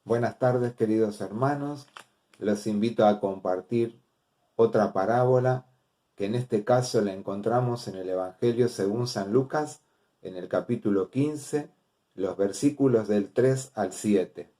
Buenas tardes, queridos hermanos. Los invito a compartir otra parábola que en este caso la encontramos en el Evangelio según San Lucas, en el capítulo 15, los versículos del 3 al 7.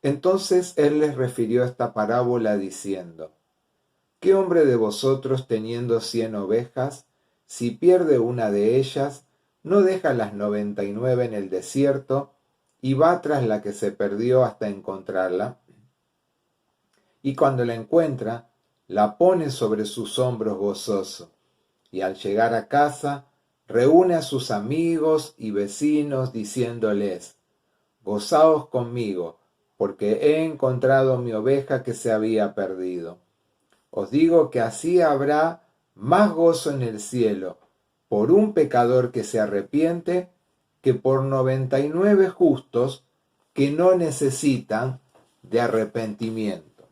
Entonces él les refirió esta parábola diciendo: ¿Qué hombre de vosotros, teniendo 100 ovejas, si pierde una de ellas, no deja las 99 en el desierto y va tras la que se perdió hasta encontrarla? Y cuando la encuentra, la pone sobre sus hombros gozoso, y al llegar a casa, reúne a sus amigos y vecinos diciéndoles: Gozaos conmigo, porque he encontrado mi oveja que se había perdido. Os digo que así habrá más gozo en el cielo por un pecador que se arrepiente que por 99 justos que no necesitan de arrepentimiento.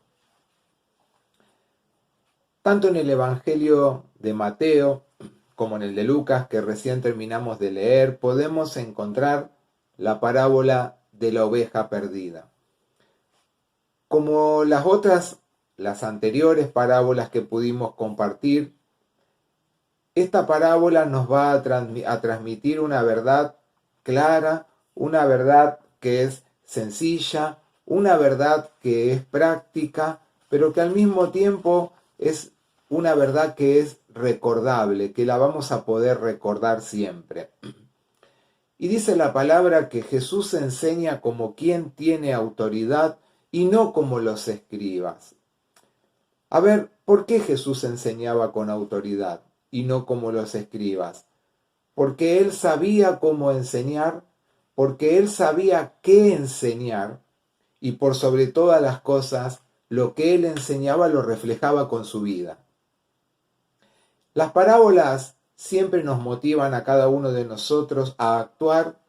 Tanto en el Evangelio de Mateo como en el de Lucas, que recién terminamos de leer, podemos encontrar la parábola de la oveja perdida. Como las anteriores parábolas que pudimos compartir, esta parábola nos va a transmitir una verdad clara, una verdad que es sencilla, una verdad que es práctica, pero que al mismo tiempo es una verdad que es recordable, que la vamos a poder recordar siempre. Y dice la palabra que Jesús enseña como quien tiene autoridad y no como los escribas. A ver, ¿por qué Jesús enseñaba con autoridad y no como los escribas? Porque él sabía cómo enseñar, porque él sabía qué enseñar, y por sobre todas las cosas, lo que él enseñaba lo reflejaba con su vida. Las parábolas siempre nos motivan a cada uno de nosotros a actuar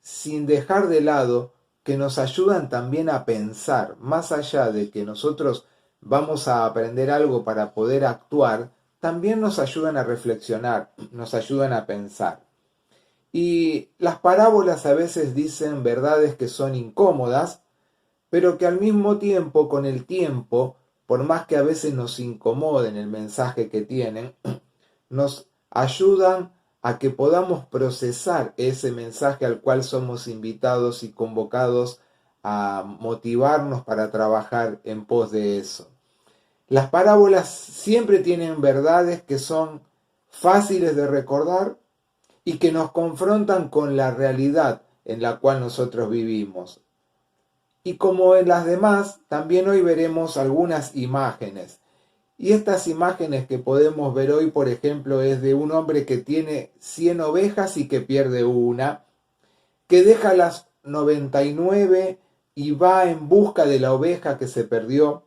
sin dejar de lado que nos ayudan también a pensar, más allá de que nosotros vamos a aprender algo para poder actuar, también nos ayudan a reflexionar, nos ayudan a pensar. Y las parábolas a veces dicen verdades que son incómodas, pero que al mismo tiempo, con el tiempo, por más que a veces nos incomoden el mensaje que tienen, nos ayudan a que podamos procesar ese mensaje al cual somos invitados y convocados a motivarnos para trabajar en pos de eso. Las parábolas siempre tienen verdades que son fáciles de recordar y que nos confrontan con la realidad en la cual nosotros vivimos. Y como en las demás, también hoy veremos algunas imágenes. Y estas imágenes que podemos ver hoy, por ejemplo, es de un hombre que tiene 100 ovejas y que pierde una, que deja las 99 y va en busca de la oveja que se perdió,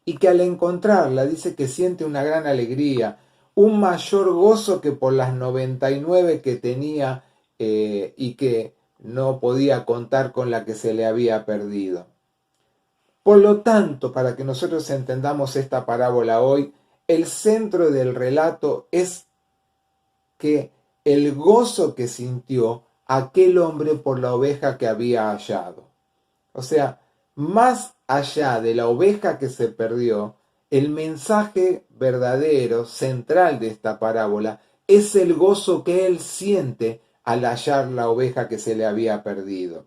y que al encontrarla dice que siente una gran alegría, un mayor gozo que por las 99 que tenía y que no podía contar con la que se le había perdido. Por lo tanto, para que nosotros entendamos esta parábola hoy, el centro del relato es que el gozo que sintió aquel hombre por la oveja que había hallado. O sea, más allá de la oveja que se perdió, el mensaje verdadero, central de esta parábola, es el gozo que él siente al hallar la oveja que se le había perdido.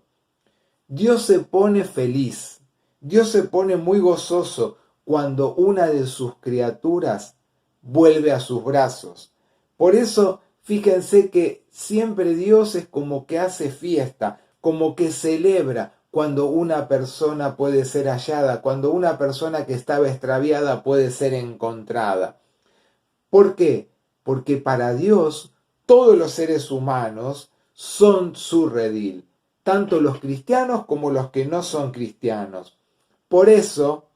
Dios se pone feliz, Dios se pone muy gozoso cuando una de sus criaturas vuelve a sus brazos. Por eso, fíjense que siempre Dios es como que hace fiesta, como que celebra cuando una persona puede ser hallada, cuando una persona que estaba extraviada puede ser encontrada. ¿Por qué? Porque para Dios todos los seres humanos son su redil, tanto los cristianos como los que no son cristianos. Por eso,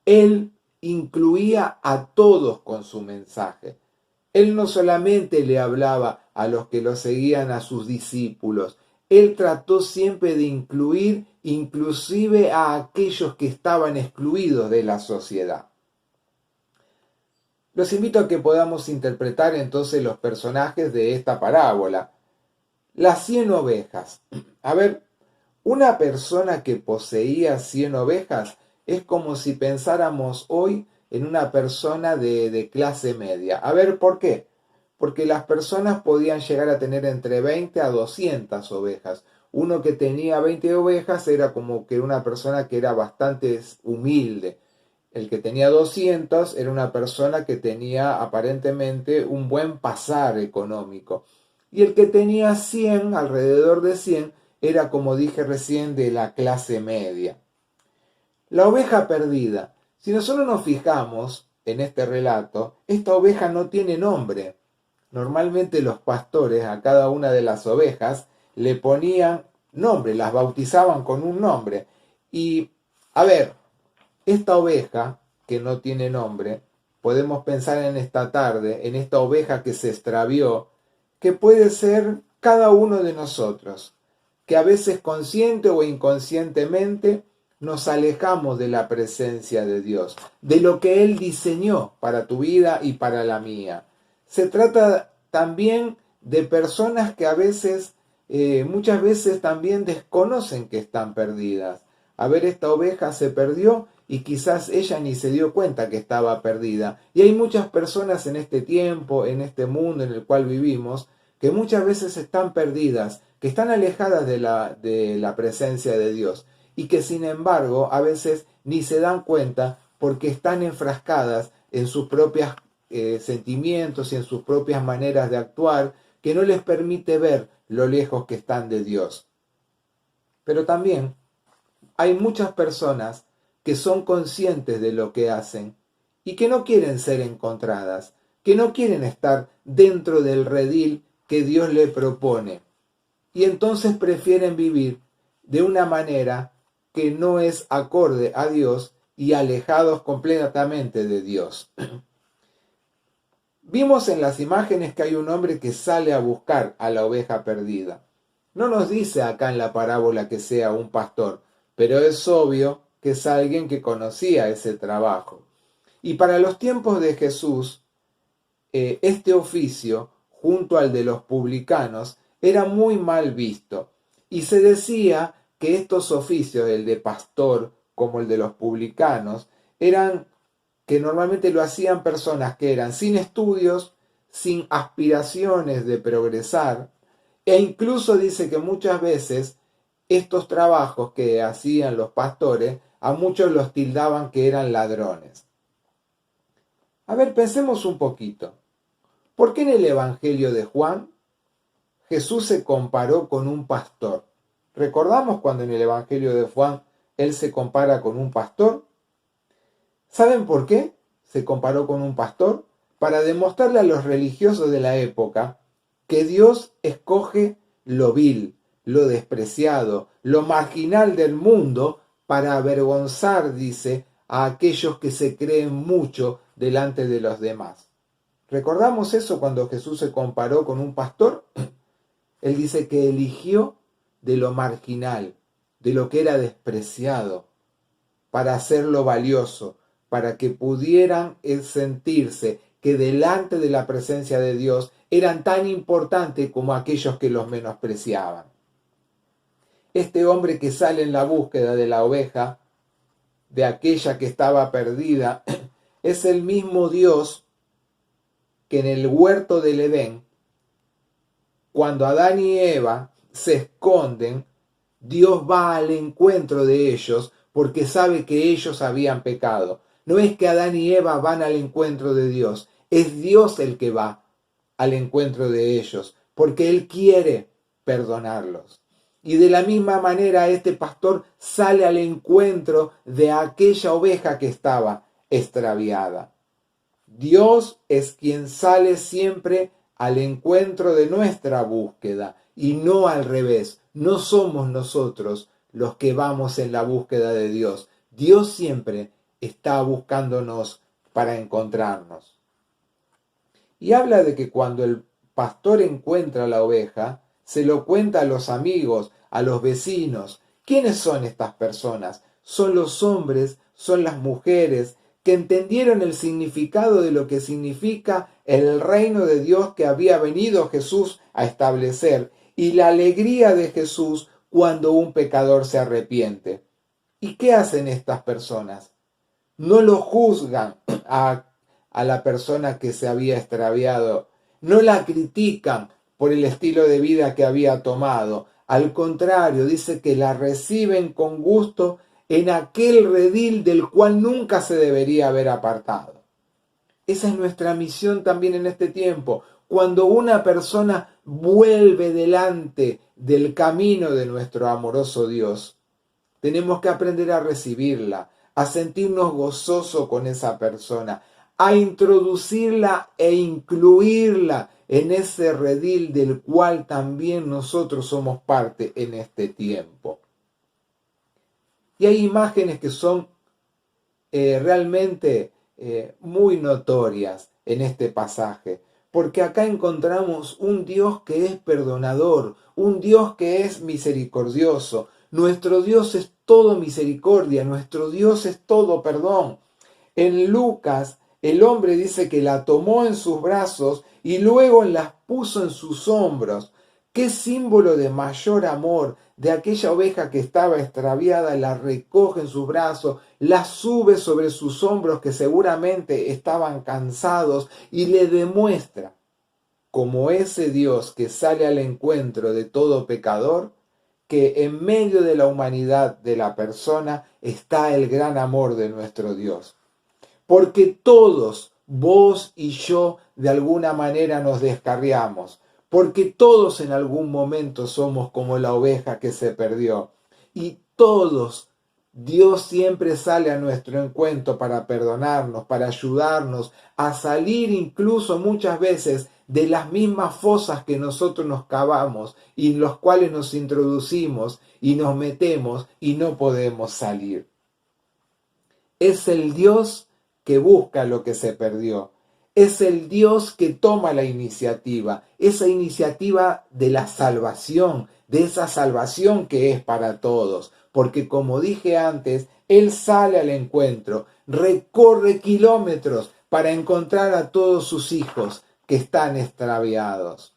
Él incluía a todos con su mensaje. Él no solamente le hablaba a los que lo seguían, a sus discípulos, Él trató siempre de incluir inclusive a aquellos que estaban excluidos de la sociedad. Los invito a que podamos interpretar entonces los personajes de esta parábola. Las 100 ovejas. A ver, Una persona que poseía 100 ovejas es como si pensáramos hoy en una persona de clase media. A ver, ¿por qué? Porque las personas podían llegar a tener entre 20 a 200 ovejas. Uno que tenía 20 ovejas era como que una persona que era bastante humilde. El que tenía 200 era una persona que tenía aparentemente un buen pasar económico. Y el que tenía 100, alrededor de 100, era, como dije recién, de la clase media. La oveja perdida. Si nosotros nos fijamos en este relato, esta oveja no tiene nombre. Normalmente los pastores a cada una de las ovejas le ponían nombre, las bautizaban con un nombre. Y, a ver, esta oveja que no tiene nombre, podemos pensar en esta tarde, en esta oveja que se extravió, que puede ser cada uno de nosotros, que a veces consciente o inconscientemente nos alejamos de la presencia de Dios, de lo que Él diseñó para tu vida y para la mía. Se trata también de personas que a veces, muchas veces también desconocen que están perdidas. A ver, esta oveja se perdió y quizás ella ni se dio cuenta que estaba perdida. Y hay muchas personas en este tiempo, en este mundo en el cual vivimos, que muchas veces están perdidas, que están alejadas de la presencia de Dios y que sin embargo a veces ni se dan cuenta porque están enfrascadas en sus propios sentimientos y en sus propias maneras de actuar, que no les permite ver lo lejos que están de Dios. Pero también hay muchas personas que son conscientes de lo que hacen y que no quieren ser encontradas, que no quieren estar dentro del redil que Dios le propone. Y entonces prefieren vivir de una manera que no es acorde a Dios y alejados completamente de Dios. Vimos en las imágenes que hay un hombre que sale a buscar a la oveja perdida. No nos dice acá en la parábola que sea un pastor, pero es obvio que es alguien que conocía ese trabajo. Y para los tiempos de Jesús, este oficio, junto al de los publicanos, era muy mal visto. Y se decía que estos oficios, el de pastor como el de los publicanos, eran que normalmente lo hacían personas que eran sin estudios, sin aspiraciones de progresar, e incluso dice que muchas veces estos trabajos que hacían los pastores, a muchos los tildaban que eran ladrones. A ver, pensemos un poquito. ¿Por qué en el Evangelio de Juan Jesús se comparó con un pastor? ¿Recordamos cuando en el Evangelio de Juan él se compara con un pastor? ¿Saben por qué se comparó con un pastor? Para demostrarle a los religiosos de la época que Dios escoge lo vil, lo despreciado, lo marginal del mundo para avergonzar, dice, a aquellos que se creen mucho delante de los demás. ¿Recordamos eso cuando Jesús se comparó con un pastor? Él dice que eligió de lo marginal, de lo que era despreciado, para hacerlo valioso, para que pudieran sentirse que delante de la presencia de Dios eran tan importantes como aquellos que los menospreciaban. Este hombre que sale en la búsqueda de la oveja, de aquella que estaba perdida, es el mismo Dios que en el huerto del Edén, cuando Adán y Eva se esconden, Dios va al encuentro de ellos porque sabe que ellos habían pecado. No es que Adán y Eva van al encuentro de Dios, es Dios el que va al encuentro de ellos, porque Él quiere perdonarlos. Y de la misma manera este pastor sale al encuentro de aquella oveja que estaba extraviada. Dios es quien sale siempre al encuentro de nuestra búsqueda y no al revés. No somos nosotros los que vamos en la búsqueda de Dios. Dios siempre está buscándonos para encontrarnos. Y habla de que cuando el pastor encuentra la oveja, se lo cuenta a los amigos, a los vecinos. ¿Quiénes son estas personas? Son los hombres, son las mujeres que entendieron el significado de lo que significa el reino de Dios que había venido Jesús a establecer y la alegría de Jesús cuando un pecador se arrepiente. ¿Y qué hacen estas personas? No lo juzgan a la persona que se había extraviado, no la critican por el estilo de vida que había tomado. Al contrario, dice que la reciben con gusto en aquel redil del cual nunca se debería haber apartado. Esa es nuestra misión también en este tiempo. Cuando una persona vuelve delante del camino de nuestro amoroso Dios, tenemos que aprender a recibirla, a sentirnos gozosos con esa persona, a introducirla e incluirla en ese redil del cual también nosotros somos parte en este tiempo. Y hay imágenes que son realmente muy notorias en este pasaje, porque acá encontramos un Dios que es perdonador, un Dios que es misericordioso. Nuestro Dios es todo misericordia, nuestro Dios es todo perdón. En Lucas, el hombre dice que la tomó en sus brazos y luego las puso en sus hombros. Qué símbolo de mayor amor, de aquella oveja que estaba extraviada, la recoge en sus brazos, la sube sobre sus hombros que seguramente estaban cansados y le demuestra, como ese Dios que sale al encuentro de todo pecador, que en medio de la humanidad de la persona está el gran amor de nuestro Dios. Porque todos, vos y yo, de alguna manera nos descarriamos. Porque todos en algún momento somos como la oveja que se perdió. Y todos, Dios siempre sale a nuestro encuentro para perdonarnos, para ayudarnos a salir incluso muchas veces de las mismas fosas que nosotros nos cavamos y en los cuales nos introducimos y nos metemos y no podemos salir. Es el Dios que busca lo que se perdió. Es el Dios que toma la iniciativa, esa iniciativa de la salvación, de esa salvación que es para todos. Porque como dije antes, Él sale al encuentro, recorre kilómetros para encontrar a todos sus hijos que están extraviados.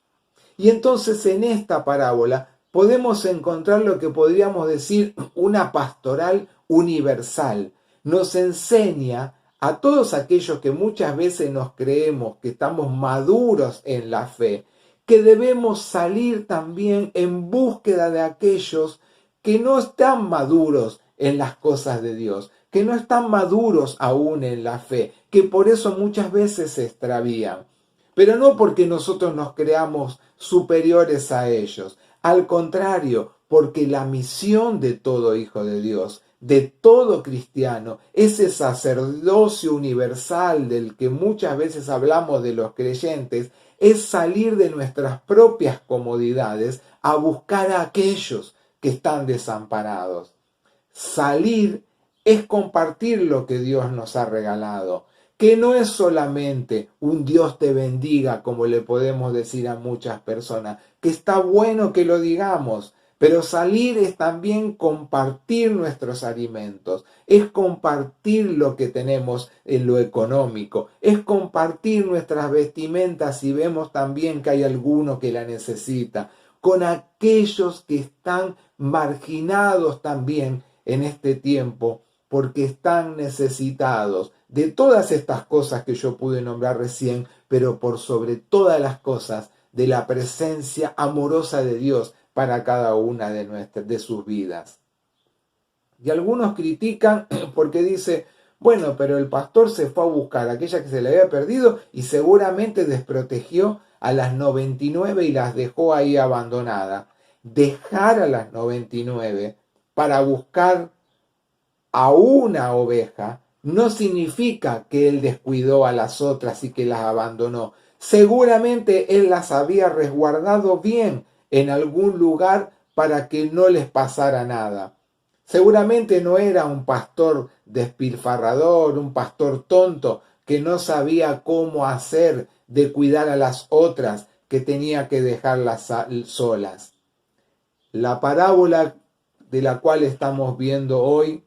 Y entonces en esta parábola podemos encontrar lo que podríamos decir una pastoral universal. Nos enseña a todos aquellos que muchas veces nos creemos que estamos maduros en la fe, que debemos salir también en búsqueda de aquellos que no están maduros en las cosas de Dios, que no están maduros aún en la fe, que por eso muchas veces se extravían. Pero no porque nosotros nos creamos superiores a ellos, al contrario, porque la misión de todo hijo de Dios, de todo cristiano, ese sacerdocio universal del que muchas veces hablamos de los creyentes, es salir de nuestras propias comodidades a buscar a aquellos que están desamparados. Salir es compartir lo que Dios nos ha regalado, que no es solamente un Dios te bendiga, como le podemos decir a muchas personas, que está bueno que lo digamos, pero salir es también compartir nuestros alimentos, es compartir lo que tenemos en lo económico, es compartir nuestras vestimentas si vemos también que hay alguno que la necesita, con aquellos que están marginados también en este tiempo, porque están necesitados de todas estas cosas que yo pude nombrar recién, pero por sobre todas las cosas, de la presencia amorosa de Dios para cada una de sus vidas. Y algunos critican porque dice, bueno, pero el pastor se fue a buscar a aquella que se le había perdido y seguramente desprotegió a las 99 y las dejó ahí abandonadas. Dejar a las 99 para buscar a una oveja no significa que él descuidó a las otras y que las abandonó. Seguramente él las había resguardado bien en algún lugar para que no les pasara nada. Seguramente no era un pastor despilfarrador, un pastor tonto que no sabía cómo hacer de cuidar a las otras, que tenía que dejarlas solas. La parábola de la cual estamos viendo hoy,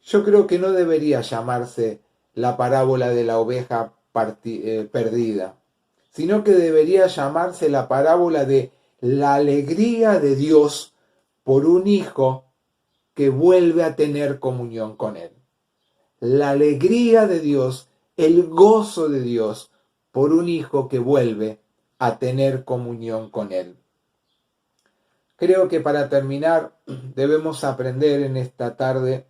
yo creo que no debería llamarse la parábola de la oveja perdida, sino que debería llamarse la parábola de la alegría de Dios por un hijo que vuelve a tener comunión con Él. La alegría de Dios, el gozo de Dios por un hijo que vuelve a tener comunión con Él. Creo que para terminar debemos aprender en esta tarde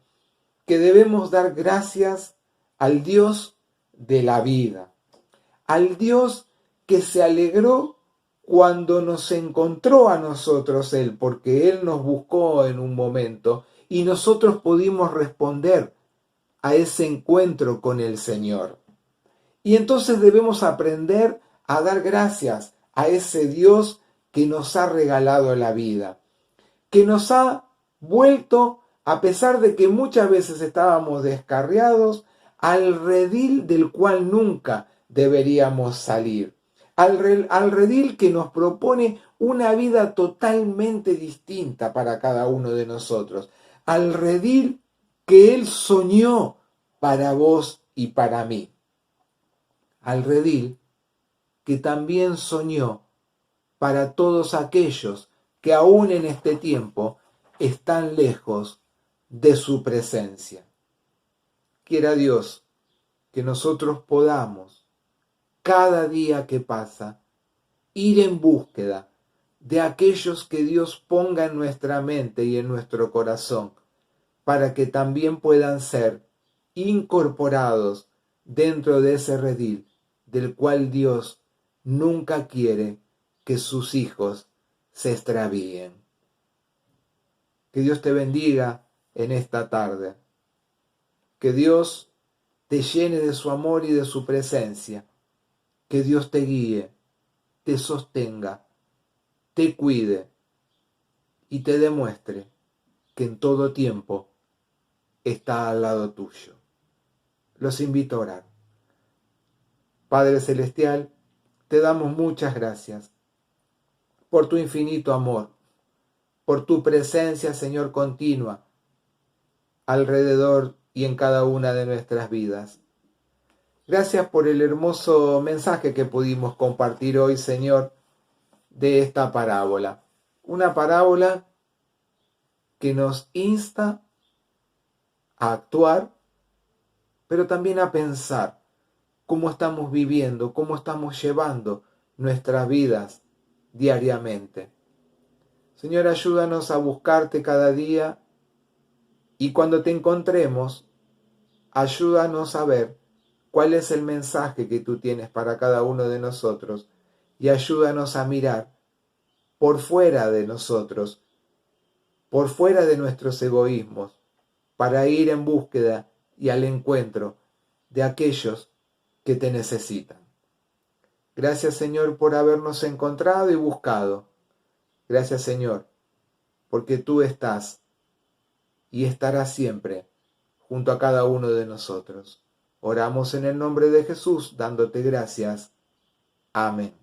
que debemos dar gracias al Dios de la vida, al Dios que se alegró cuando nos encontró a nosotros Él, porque Él nos buscó en un momento y nosotros pudimos responder a ese encuentro con el Señor. Y entonces debemos aprender a dar gracias a ese Dios que nos ha regalado la vida, que nos ha vuelto, a pesar de que muchas veces estábamos descarriados, al redil del cual nunca deberíamos salir, al redil que nos propone una vida totalmente distinta para cada uno de nosotros, al redil que Él soñó para vos y para mí, al redil que también soñó para todos aquellos que aún en este tiempo están lejos de su presencia. Quiera Dios que nosotros podamos, cada día que pasa, ir en búsqueda de aquellos que Dios ponga en nuestra mente y en nuestro corazón, para que también puedan ser incorporados dentro de ese redil del cual Dios nunca quiere que sus hijos se extravíen. Que Dios te bendiga en esta tarde. Que Dios te llene de su amor y de su presencia. Que Dios te guíe, te sostenga, te cuide y te demuestre que en todo tiempo está al lado tuyo. Los invito a orar. Padre Celestial, te damos muchas gracias por tu infinito amor, por tu presencia, Señor, continua alrededor y en cada una de nuestras vidas. Gracias por el hermoso mensaje que pudimos compartir hoy, Señor, de esta parábola. Una parábola que nos insta a actuar, pero también a pensar cómo estamos viviendo, cómo estamos llevando nuestras vidas diariamente. Señor, ayúdanos a buscarte cada día y cuando te encontremos, ayúdanos a ver cuál es el mensaje que tú tienes para cada uno de nosotros y ayúdanos a mirar por fuera de nosotros, por fuera de nuestros egoísmos, para ir en búsqueda y al encuentro de aquellos que te necesitan. Gracias, Señor, por habernos encontrado y buscado. Gracias, Señor, porque tú estás y estarás siempre junto a cada uno de nosotros. Oramos en el nombre de Jesús, dándote gracias. Amén.